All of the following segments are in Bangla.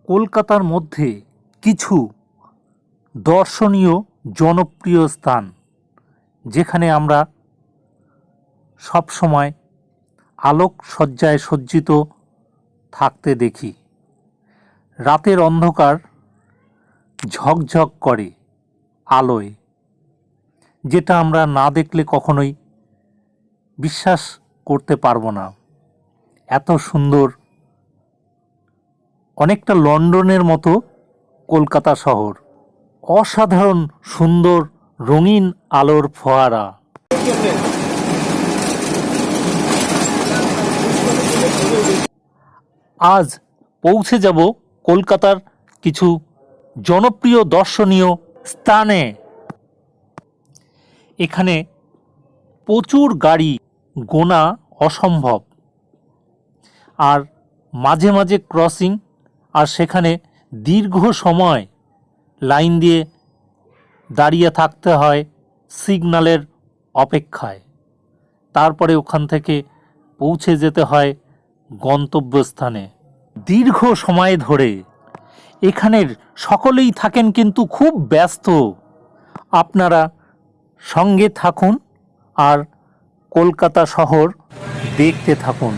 কলকাতার মধ্যে কিছু দর্শনীয় জনপ্রিয় স্থান, যেখানে আমরা সবসময় আলোকসজ্জায় সজ্জিত থাকতে দেখি। রাতের অন্ধকার ঝকঝক করে আলোয়, যেটা আমরা না দেখলে কখনোই বিশ্বাস করতে পারবো না। এত সুন্দর, অনেকটা লন্ডনের মতো কলকাতা শহর। অসাধারণ সুন্দর রঙিন আলোর ফোয়ারা। আজ পৌঁছে যাব কলকাতার কিছু জনপ্রিয় দর্শনীয় স্থানে। এখানে প্রচুর গাড়ি, গোনা অসম্ভব, আর মাঝে মাঝে ক্রসিং, আর সেখানে দীর্ঘ সময় লাইন দিয়ে দাঁড়িয়ে থাকতে হয় সিগন্যালের অপেক্ষায়। তারপরে ওখান থেকে পৌঁছে যেতে হয় গন্তব্যস্থানে। দীর্ঘ সময় ধরে এখানের সকলেই থাকেন কিন্তু খুব ব্যস্ত। আপনারা সঙ্গে থাকুন আর কলকাতা শহর দেখতে থাকুন।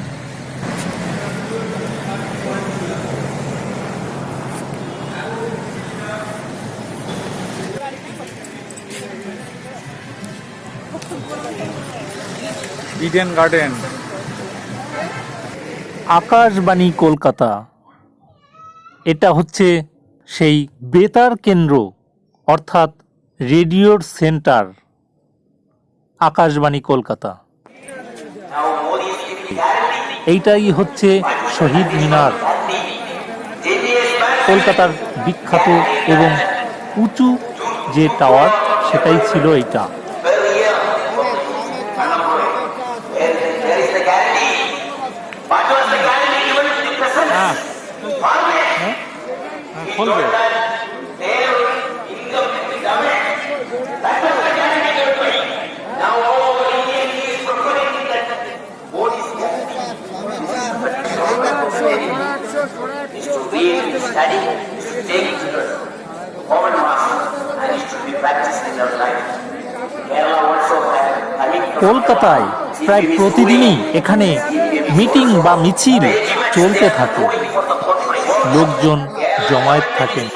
ইডেন গার্ডেন, আকাশবাণী কলকাতা, এটা হচ্ছে সেই বেতার কেন্দ্র, অর্থাৎ রেডিওর সেন্টার, আকাশবাণী কলকাতা। এইটাই হচ্ছে শহীদ মিনার, কলকাতার বিখ্যাত এবং উঁচু যে টাওয়ার, সেটাই ছিল এইটা। খুলবে। কলকাতায় প্রায় প্রতিদিনই এখানে মিটিং বা মিছিল চলতে থাকে, লোকজন জমায়েত থাকেন।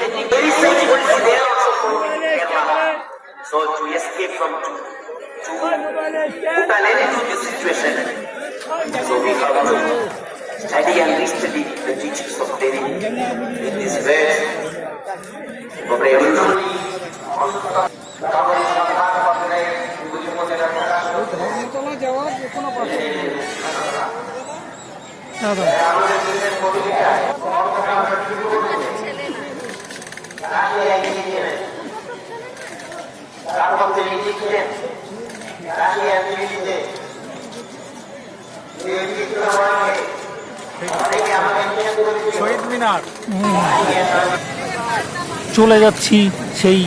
শহীদ মিনার। চলে যাচ্ছি সেই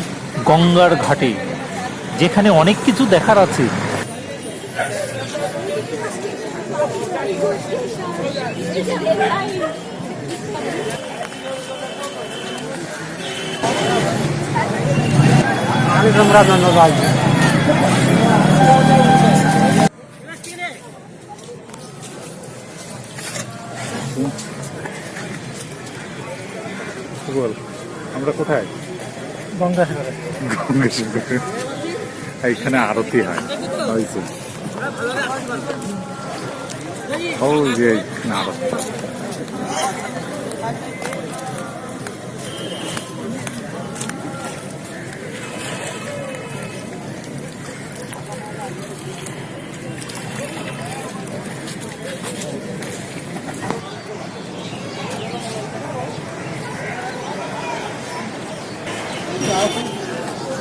গঙ্গার ঘাটে, যেখানে অনেক কিছু দেখার আছে। আমরা কোথায়? গঙ্গাসাগরে। গঙ্গাসাগরে এইখানে আরতি হয়, হয়েছে। ওই যে এইখানে আরতি।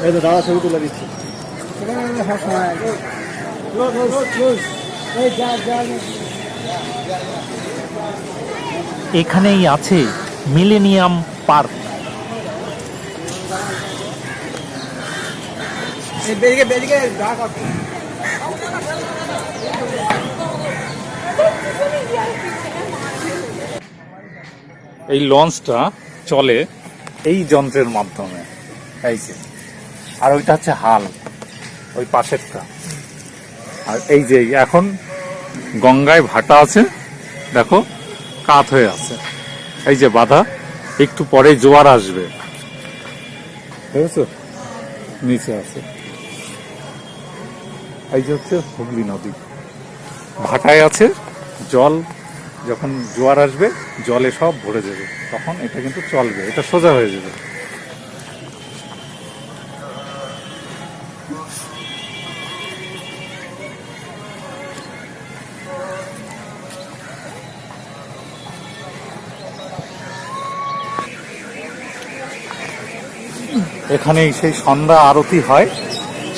এই তো দাদা ছবি তুলে দিচ্ছি। এখানেই আছে মিলেনিয়াম পার্ক। এই লঞ্চটা চলে এই যন্ত্রের মাধ্যমে। এই যে, আর ওইটা হচ্ছে হাল, ওই পাশেরটা। আর এই যে এখন গঙ্গায় ভাটা আছে, দেখো কাত হয়ে আছে, এই যে বাঁধা, একটু পরে জোয়ার আসবে, বুঝেছো? নিচে আছে, এই যে হচ্ছে হুগলি নদী, ভাটায় আছে জল, যখন জোয়ার আসবে জলে সব ভরে যাবে, তখন এটা কিন্তু চলবে, এটা সোজা হয়ে যাবে। এখানেই সেই সন্ধ্যা আরতি হয়,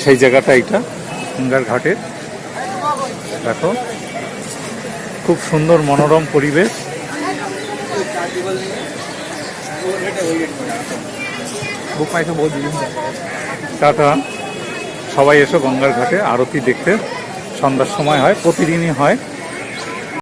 সেই জায়গাটা এটা গঙ্গার ঘাটে। দেখো খুব সুন্দর মনোরম পরিবেশ। টাটা, সবাই এসো গঙ্গার ঘাটে আরতি দেখতে, সন্ধ্যার সময় হয়, প্রতিদিনই হয়।